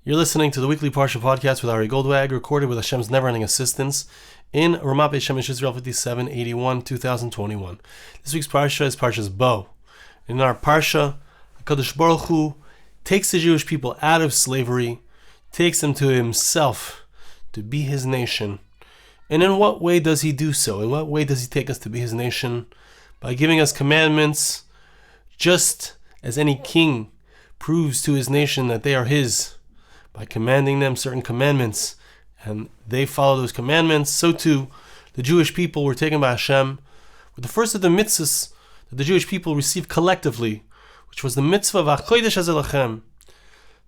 You're listening to the weekly Parsha Podcast with Ari Goldwag, recorded with Hashem's never-ending assistance in Ramat Beit Shemesh Israel 5781, 2021. This week's Parsha is Parsha's Bo. In our Parsha, HaKadosh Baruch Hu takes the Jewish people out of slavery, takes them to himself to be his nation. And in what way does he do so? In what way does he take us to be his nation? By giving us commandments, just as any king proves to his nation that they are his, by commanding them certain commandments, and they follow those commandments. So too, the Jewish people were taken by Hashem with the first of the mitzvahs that the Jewish people received collectively, which was the mitzvah of hachodesh, hazeh, lachem,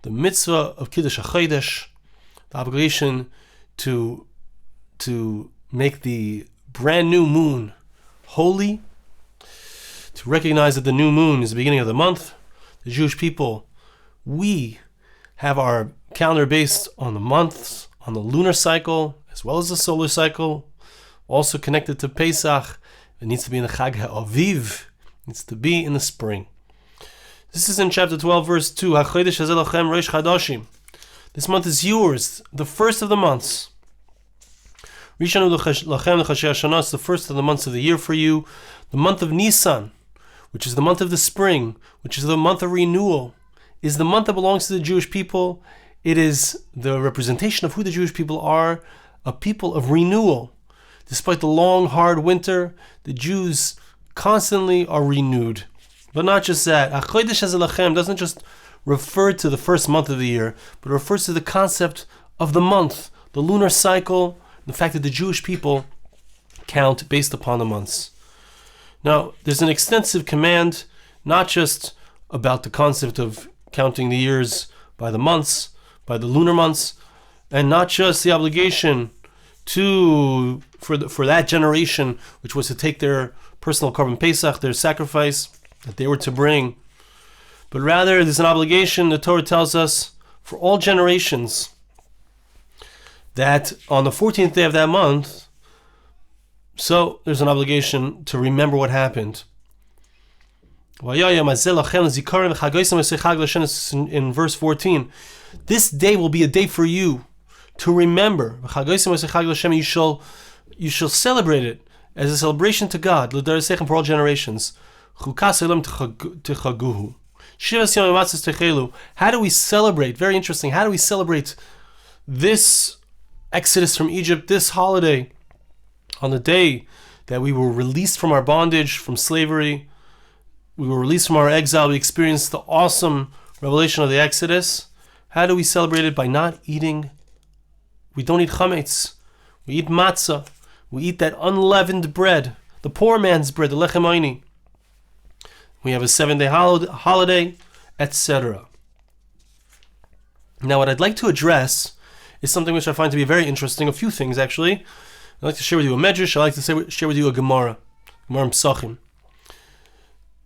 the mitzvah of kiddush hachodesh, the obligation to make the brand new moon holy, to recognize that the new moon is the beginning of the month. The Jewish people, we have our calendar based on the months, on the lunar cycle, as well as the solar cycle, also connected to Pesach. It needs to be in the Aviv, it needs to be in the spring. This is in chapter 12, verse 2. hachodesh, hazeh, lachem, rosh chadashim. This month is yours, the first of the months. Rishon lachem l'chashei hashana, it's the first of the months of the year for you. The month of Nisan, which is the month of the spring, which is the month of renewal, is the month that belongs to the Jewish people. It is the representation of who the Jewish people are, a people of renewal. Despite the long, hard winter, the Jews constantly are renewed. But not just that. hachodesh, hazeh, lachem doesn't just refer to the first month of the year, but it refers to the concept of the month, the lunar cycle, the fact that the Jewish people count based upon the months. Now, there's an extensive command, not just about the concept of counting the years by the months, by the lunar months, and not just the obligation for that generation, which was to take their personal korban Pesach, their sacrifice that they were to bring, but rather there's an obligation, the Torah tells us, for all generations, that on the 14th day of that month, so there's an obligation to remember what happened. In verse 14, this day will be a day for you to remember. You shall celebrate it as a celebration to God for all generations. How do we celebrate? Very interesting. How do we celebrate this Exodus from Egypt, this holiday, on the day that we were released from our bondage, from slavery? We were released from our exile. We experienced the awesome revelation of the Exodus. How do we celebrate it? By not eating. We don't eat chametz. We eat matzah. We eat that unleavened bread, the poor man's bread, the lachem. We have a 7-day holiday, etc. Now, what I'd like to address is something which I find to be very interesting. A few things, actually. I'd like to share with you a Midrash. I'd like to share with you a Gemara Pesachim.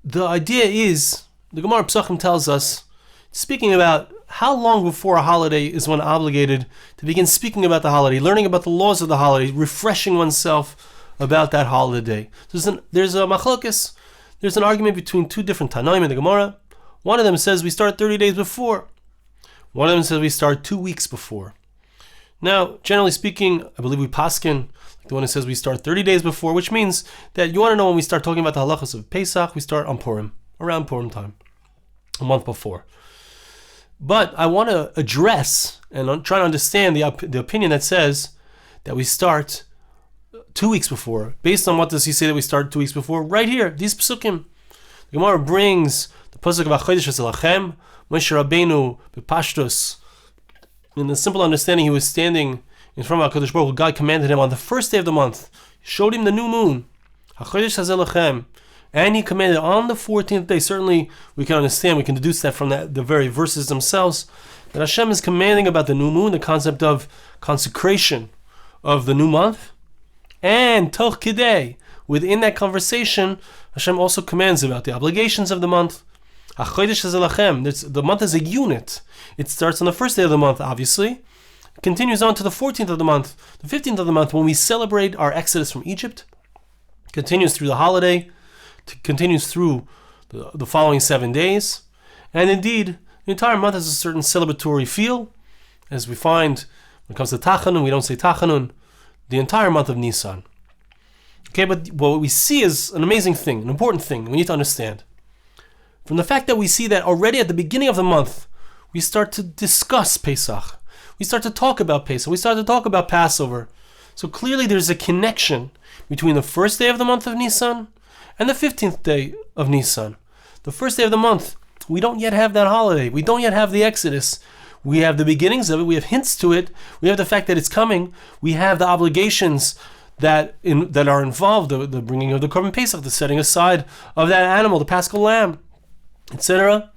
The idea is, the Gemara Pesachim tells us, speaking about how long before a holiday is one obligated to begin speaking about the holiday, learning about the laws of the holiday, refreshing oneself about that holiday. There's a machlokes, there's an argument between two different Tanaim in the Gemara. One of them says we start 30 days before. One of them says we start 2 weeks before. Now, generally speaking, I believe we paskin, the one who says we start 30 days before, which means that you want to know when we start talking about the halachas of Pesach, we start on Purim, around Purim time, a month before. But I want to address and try to understand the opinion that says that we start 2 weeks before. Based on what does he say that we start 2 weeks before? Right here, these psukim. The Gemara brings the pasuk of hachodesh, hazeh, lachem, Moshe Rabbeinu bepashtus. In the simple understanding, he was standing in front of HaKadosh Baruch Hu. God commanded him on the first day of the month, showed him the new moon, hachodesh, hazeh, lachem, and he commanded on the 14th day. Certainly we can understand, we can deduce that from the very verses themselves, that Hashem is commanding about the new moon, the concept of consecration of the new month. And toch kidei, within that conversation, Hashem also commands about the obligations of the month. hachodesh, hazeh, lachem, the month is a unit. It starts on the first day of the month, obviously. It continues on to the 14th of the month, the 15th of the month, when we celebrate our exodus from Egypt. It continues through the holiday, continues through the following 7 days. And indeed, the entire month has a certain celebratory feel. as we find when it comes to Tachanun, we don't say Tachanun, the entire month of Nisan. Okay, but what we see is an amazing thing, an important thing we need to understand. From the fact that we see that already at the beginning of the month, we start to discuss Pesach. We start to talk about Pesach. We start to talk about Passover. So clearly there's a connection between the first day of the month of Nisan and the 15th day of Nisan. The first day of the month, we don't yet have that holiday. We don't yet have the Exodus. We have the beginnings of it. We have hints to it. We have the fact that it's coming. We have the obligations that are involved, the bringing of the Korban Pesach, the setting aside of that animal, the Paschal lamb, etc.,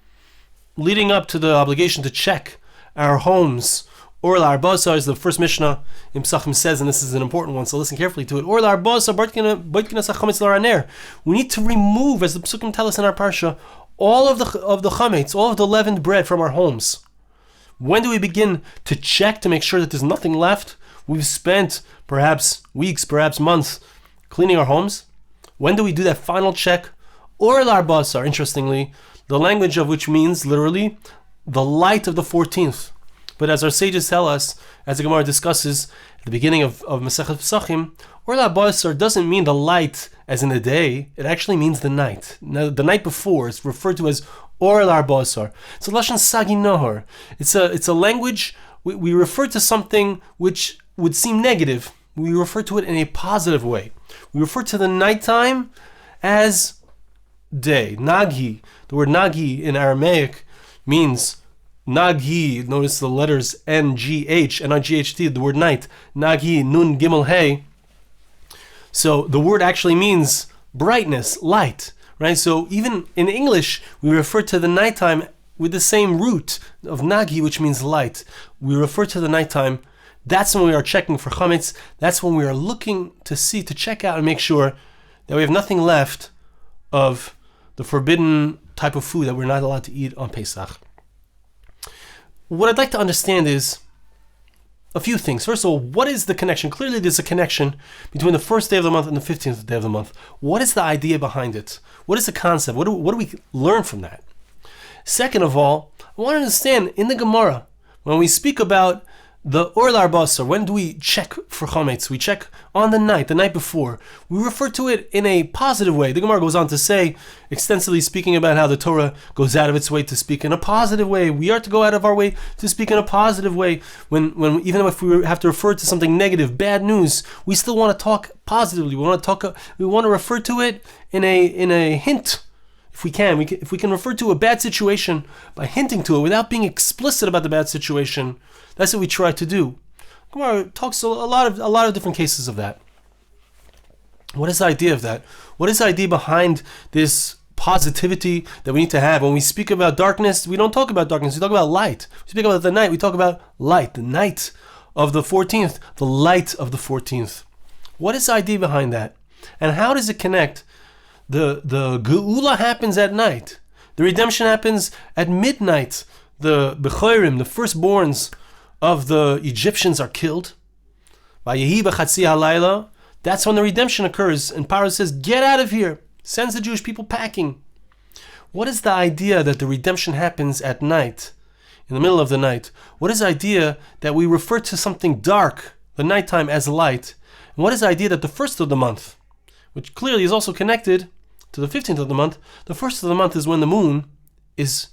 leading up to the obligation to check our homes. Or l'arbasa is the first Mishnah in Pesachim says, and this is an important one, so listen carefully to it. Or l'arbasa bartkinas hachametz l'araner. We need to remove, as the Pesukim tell us in our parsha, all of the chametz, all of the leavened bread from our homes. When do we begin to check to make sure that there's nothing left? We've spent perhaps weeks, perhaps months cleaning our homes. When do we do that final check? Or l'arbasa, interestingly, the language of which means literally the light of the 14th. But as our sages tell us, as the Gemara discusses at the beginning of Masechet Pesachim, Or l'arbasa doesn't mean the light as in the day, it actually means the night. Now, the night before is referred to as Or l'arbasa. It's a lashon sagi nohor. It's a language, we refer to something which would seem negative. We refer to it in a positive way. We refer to the nighttime as day. Nagi, the word nagi in Aramaic means Nagi, notice the letters N-G-H, N-I-G-H-T, the word night. Nagi, Nun, Gimel, Hey. So the word actually means brightness, light, right? So even in English, we refer to the nighttime with the same root of Nagi, which means light. We refer to the nighttime. That's when we are checking for chametz. That's when we are looking to see, to check out and make sure that we have nothing left of the forbidden type of food that we're not allowed to eat on Pesach. What I'd like to understand is a few things. First of all, what is the connection? Clearly there's a connection between the first day of the month and the 15th day of the month. What is the idea behind it? What is the concept? What do we learn from that? Second of all, I want to understand in the Gemara, when we speak about the Or l'arbasa, when do we check for chametz? We check on the night before. We refer to it in a positive way. The Gemara goes on to say, extensively speaking about how the Torah goes out of its way to speak in a positive way. We are to go out of our way to speak in a positive way. When even if we have to refer to something negative, bad news, we still want to talk positively. We want to refer to it in a hint. If we can refer to a bad situation by hinting to it without being explicit about the bad situation, that's what we try to do. Gemara talks a lot of different cases of that. What is the idea of that? What is the idea behind this positivity that we need to have? When we speak about darkness, we don't talk about darkness, we talk about light. We speak about the night, we talk about light, the night of the 14th, the light of the 14th. What is the idea behind that? And how does it connect? The Geula happens at night. The redemption happens at midnight. The Bechorim, the firstborns of the Egyptians, are killed. Vayehi b'chatzi halayla. That's when the redemption occurs. And Paro says, get out of here. Sends the Jewish people packing. What is the idea that the redemption happens at night, in the middle of the night? What is the idea that we refer to something dark, the nighttime, as light? And what is the idea that the first of the month, which clearly is also connected to the 15th of the month, the first of the month is when the moon is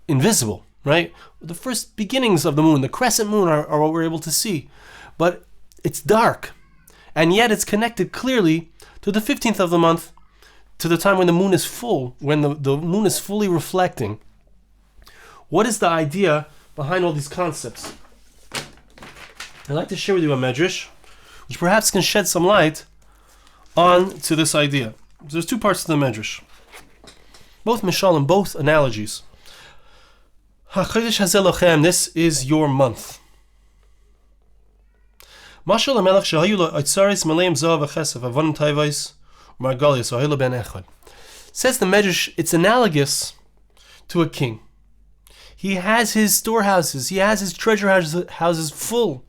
invisible, right? The first beginnings of the moon, the crescent moon, are what we're able to see. But it's dark. And yet it's connected clearly to the 15th of the month, to the time when the moon is full, when the moon is fully reflecting. What is the idea behind all these concepts? I'd like to share with you a Midrash, which perhaps can shed some light on to this idea. There's two parts to the Midrash, both mishalim, both analogies. Hachodesh, hazeh, lachem, this is your month. Mashal hamelech shehayu lo otzaris meleim zahav v'chesef avonim tayvos margalios v'hayu ben echad. Says the Midrash, it's analogous to a king. He has his storehouses, he has his treasure houses full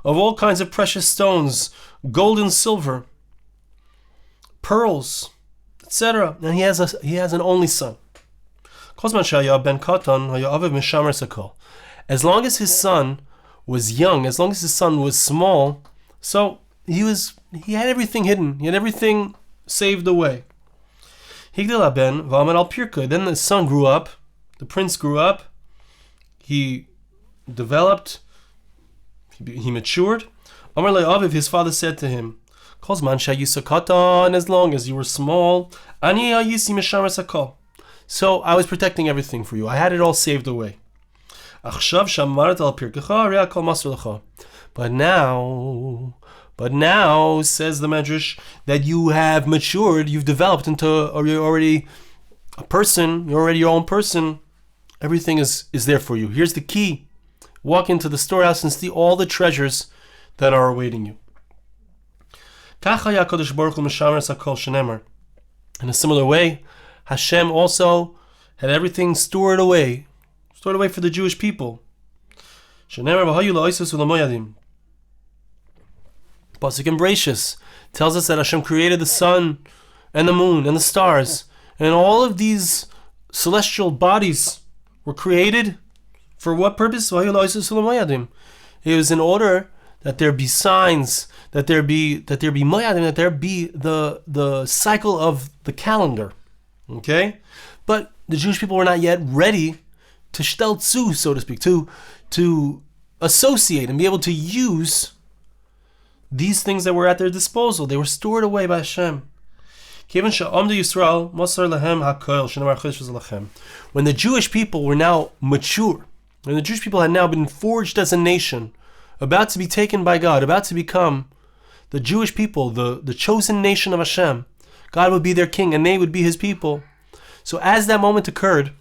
of all kinds of precious stones, gold and silver, pearls, etc. And he has an only son. as long as his son was young, as long as his son was small, so he had everything hidden. He had everything saved away. Then the son grew up, the prince grew up, he developed, he matured. His father said to him, as long as you were small, so I was protecting everything for you. I had it all saved away. But now, says the Midrash, that you have matured, you've developed into, or you're already a person, you're already your own person, everything is there for you. Here's the key. Walk into the storehouse and see all the treasures that are awaiting you. In a similar way, Hashem also had everything stored away for the Jewish people. Pasuk in Bereshis tells us that Hashem created the sun and the moon and the stars, and all of these celestial bodies were created for what purpose? It was in order that there be signs, that there be moyadim, that there be the cycle of the calendar. Okay? But the Jewish people were not yet ready to shteltzu, so to speak, to associate and be able to use these things that were at their disposal. They were stored away by Hashem. When the Jewish people were now mature, when the Jewish people had now been forged as a nation, about to be taken by God, about to become the Jewish people, the chosen nation of Hashem, God would be their king and they would be his people. So as that moment occurred,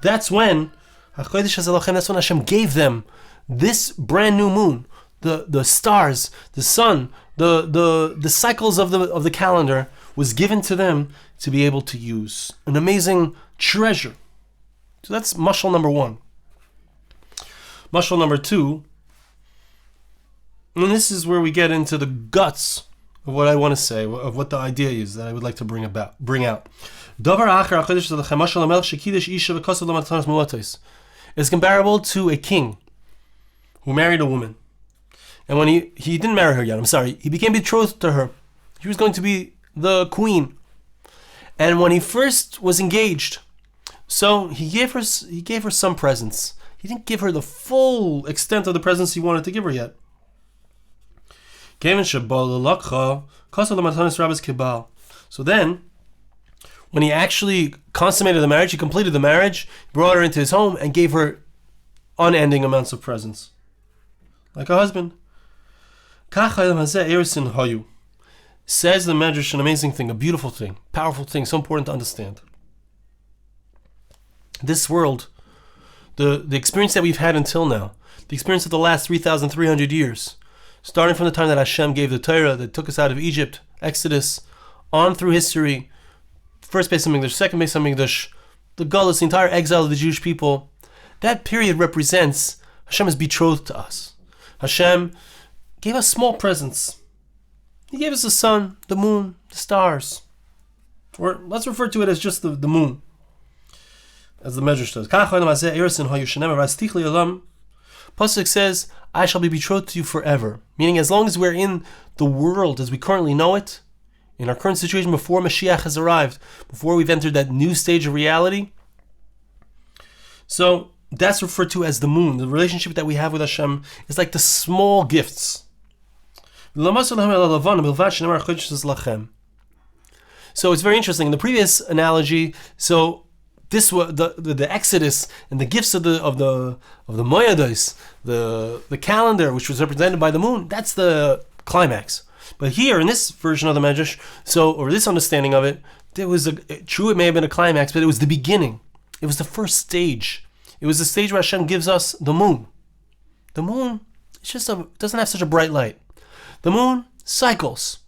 that's when hachodesh, hazeh, lachem, that's when Hashem gave them this brand new moon, the stars, the sun, the cycles of the calendar was given to them to be able to use. An amazing treasure. So that's mashal number one. Mashal number two, and this is where we get into the guts of what I want to say, of what the idea is that I would like to bring out. It's comparable to a king who married a woman. And when he didn't marry her yet, he became betrothed to her. He was going to be the queen. And when he first was engaged, so he gave her some presents. He didn't give her the full extent of the presents he wanted to give her yet. So then, when he actually consummated the marriage, he completed the marriage, he brought her into his home and gave her unending amounts of presents. Like a husband. Says the Midrash, an amazing thing, a beautiful thing, powerful thing, so important to understand. This world, the experience that we've had until now, the experience of the last 3,300 years, starting from the time that Hashem gave the Torah that took us out of Egypt, Exodus, on through history, first Beis HaMikdash, second Beis HaMikdash, the Galus, the entire exile of the Jewish people, that period represents Hashem is betrothed to us. Hashem gave us small presents. He gave us the sun, the moon, the stars. Or let's refer to it as just the moon, as the Midrash does. Pasuk says, I shall be betrothed to you forever. Meaning, as long as we're in the world as we currently know it, in our current situation before Moshiach has arrived, before we've entered that new stage of reality, so that's referred to as the moon. The relationship that we have with Hashem is like the small gifts. So it's very interesting. In the previous analogy, so this was the Exodus and the gifts of the moyados, the calendar, which was represented by the moon. That's the climax. But here in this version of the Midrash, or this understanding of it, there was it may have been a climax, but it was the beginning. It was the first stage. It was the stage where Hashem gives us the moon. The moon, doesn't have such a bright light. The moon cycles.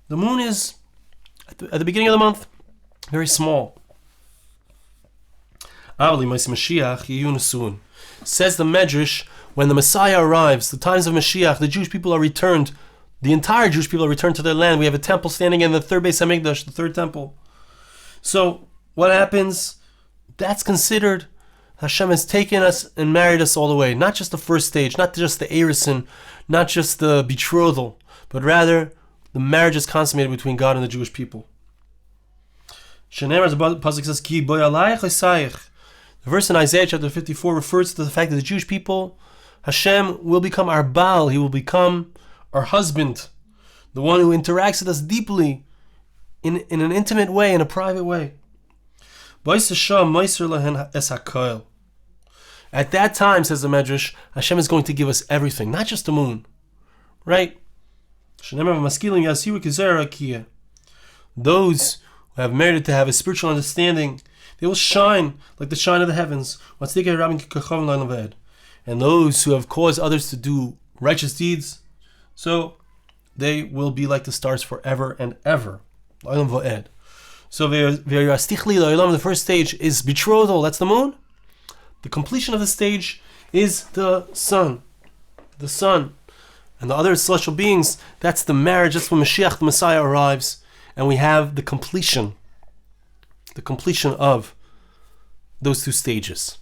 The moon is at the beginning of the month very small. Says the Midrash, when the Messiah arrives, the times of Mashiach, the Jewish people are returned. The entire Jewish people are returned to their land. We have a temple standing in the third Beis HaMikdash, the third temple. So what happens? That's considered Hashem has taken us and married us all the way. Not just the first stage, not just the erison, not just the betrothal, but rather the marriage is consummated between God and the Jewish people. As the Pasuk says, Ki boy alayich osayich. The verse in Isaiah chapter 54 refers to the fact that the Jewish people, Hashem will become our Baal, He will become our husband, the one who interacts with us deeply, in an intimate way, in a private way. At that time, says the Midrash, Hashem is going to give us everything, not just the moon. Right? Those who have merited to have a spiritual understanding, they will shine like the shine of the heavens. And those who have caused others to do righteous deeds, so they will be like the stars forever and ever. So the first stage is betrothal, that's the moon. The completion of the stage is the sun. The sun. And the other celestial beings, that's the marriage, that's when Moshiach, the Messiah, arrives. And we have the completion of those two stages.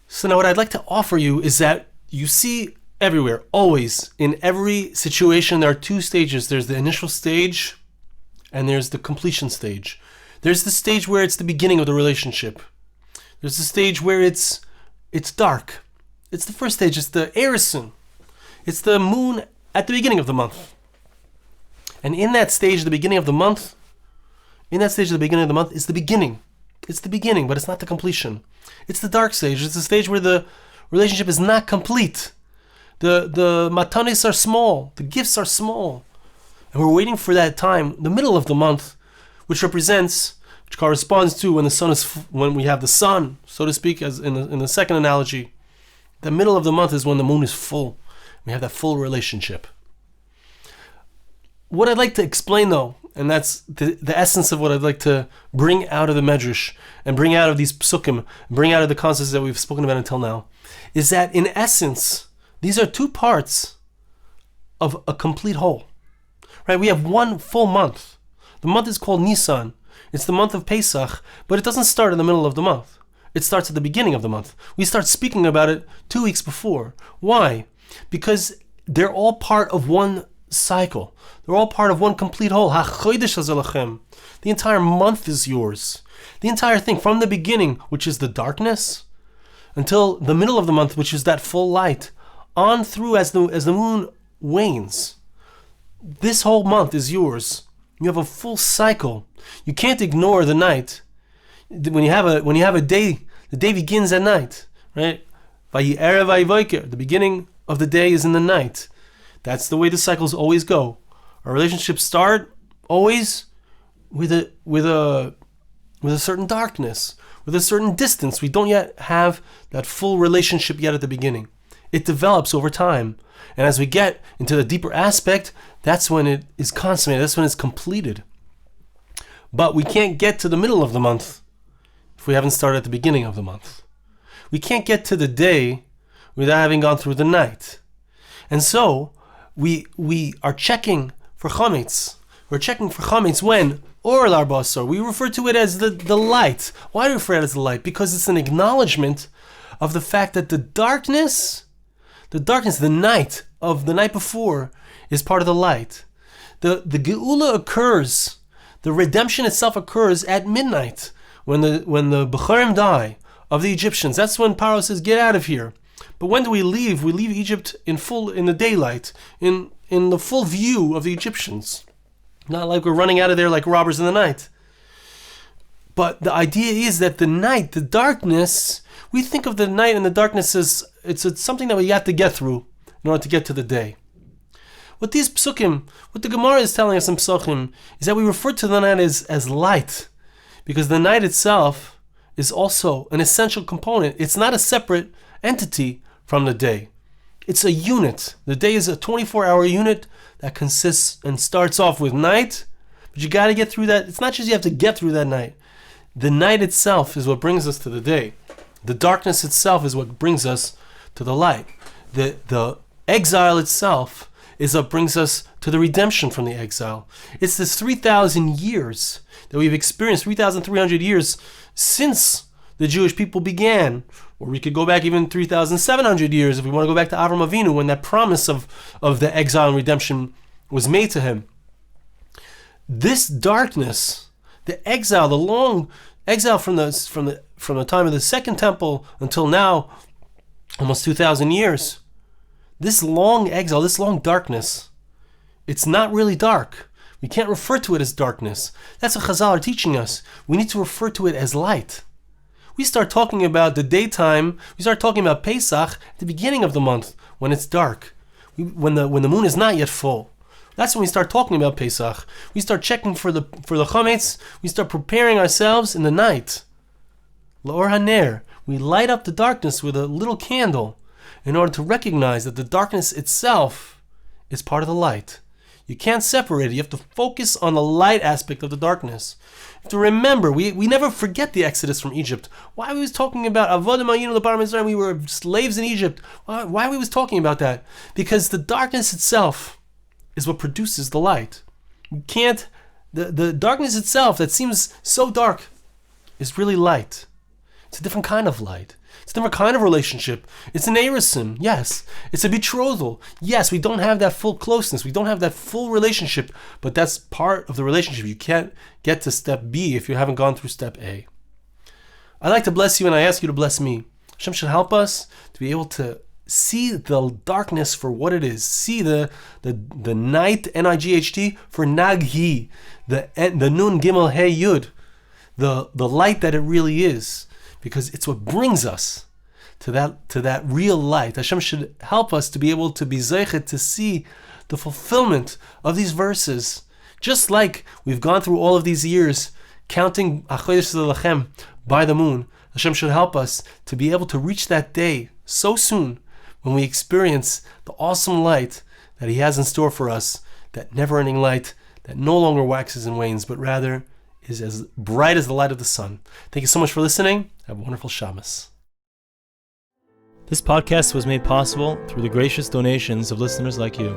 So now what I'd like to offer you is that you see everywhere, always, in every situation, there are two stages. There's the initial stage and there's the completion stage. There's the stage where it's the beginning of the relationship. There's the stage where it's dark. It's the first stage, it's the erison. It's the moon at the beginning of the month. And in that stage, the beginning of the month, is the beginning. It's the beginning, but it's not the completion. It's the dark stage. It's the stage where the relationship is not complete. The matanis are small. The gifts are small. And we're waiting for that time, the middle of the month, which corresponds to when we have the sun, so to speak, as in the second analogy. The middle of the month is when the moon is full. We have that full relationship. What I'd like to explain, though, and that's the essence of what I'd like to bring out of the Midrash and bring out of these psukim, bring out of the concepts that we've spoken about until now, is that in essence, these are two parts of a complete whole. Right? We have one full month. The month is called Nisan. It's the month of Pesach, but it doesn't start in the middle of the month. It starts at the beginning of the month. We start speaking about it 2 weeks before. Why? Because they're all part of one cycle. They're all part of one complete whole. Hachodesh, hazeh, lachem. The entire month is yours. The entire thing, from the beginning, which is the darkness, until the middle of the month, which is that full light, on through as the moon wanes. This whole month is yours. You have a full cycle. You can't ignore the night. When you have a day, the day begins at night, right? The beginning of the day is in the night. That's the way the cycles always go. Our relationships start always with a certain darkness, with a certain distance. We don't yet have that full relationship yet at the beginning. It develops over time. And as we get into the deeper aspect, that's when it is consummated. That's when it's completed. But we can't get to the middle of the month if we haven't started at the beginning of the month. We can't get to the day without having gone through the night. And so we are checking for chametz. We're checking for chametz when or l'arbasar. We refer to it as the light. Why do we refer to it as the light? Because it's an acknowledgement of the fact that the darkness, the night of the night before, is part of the light. The geula occurs, the redemption itself occurs at midnight when the Bechorim die of the Egyptians. That's when Paro says, "Get out of here." But when do we leave? We leave Egypt in the daylight, in the full view of the Egyptians. Not like we're running out of there like robbers in the night. But the idea is that the night, the darkness, we think of the night and the darkness as it's something that we have to get through in order to get to the day. What these psukim, what the Gemara is telling us in Psukim, is that we refer to the night as light, because the night itself is also an essential component. It's not a separate entity from the day. It's a unit. The day is a 24-hour unit that consists and starts off with night, but you got to get through that. It's not just you have to get through that night. The night itself is what brings us to the day. The darkness itself is what brings us to the light. The exile itself is what brings us to the redemption from the exile. It's this 3,000 years that we've experienced, 3,300 years since the Jewish people began. Or we could go back even 3,700 years if we want to go back to Avram Avinu, when that promise of the exile and redemption was made to him. This darkness, the exile, the long exile from the time of the Second Temple until now, almost 2,000 years, this long exile, this long darkness, it's not really dark. We can't refer to it as darkness. That's what Chazal are teaching us. We need to refer to it as light. We start talking about the daytime, we start talking about Pesach at the beginning of the month, when it's dark, when the moon is not yet full. That's when we start talking about Pesach. We start checking for the chametz, we start preparing ourselves in the night. L'or haner, we light up the darkness with a little candle in order to recognize that the darkness itself is part of the light. You can't separate it. You have to focus on the light aspect of the darkness. You have to remember, we never forget the exodus from Egypt. Why are we talking about Avodim Ayinu L'Bar Mitzrayim? We were slaves in Egypt. Why are we talking about that? Because the darkness itself is what produces the light. You can't, the darkness itself that seems so dark is really light. It's a different kind of light. It's a different kind of relationship. It's an erusin, yes. It's a betrothal. Yes, we don't have that full closeness. We don't have that full relationship, but that's part of the relationship. You can't get to step B if you haven't gone through step A. I'd like to bless you, and I ask you to bless me. Hashem should help us to be able to see the darkness for what it is. See the night, N-I-G-H-T, for Naghi, the Nun Gimel Hey Yud, the light that it really is. Because it's what brings us to that real light. Hashem should help us to be able to be zeichet, to see the fulfillment of these verses. Just like we've gone through all of these years, counting hachodesh lachem by the moon, Hashem should help us to be able to reach that day so soon when we experience the awesome light that He has in store for us, that never-ending light that no longer waxes and wanes, but rather is as bright as the light of the sun. Thank you so much for listening. Have a wonderful Shabbos. This podcast was made possible through the gracious donations of listeners like you.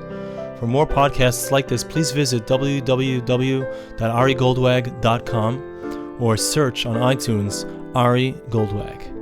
For more podcasts like this, please visit www.arigoldwag.com or search on iTunes Ari Goldwag.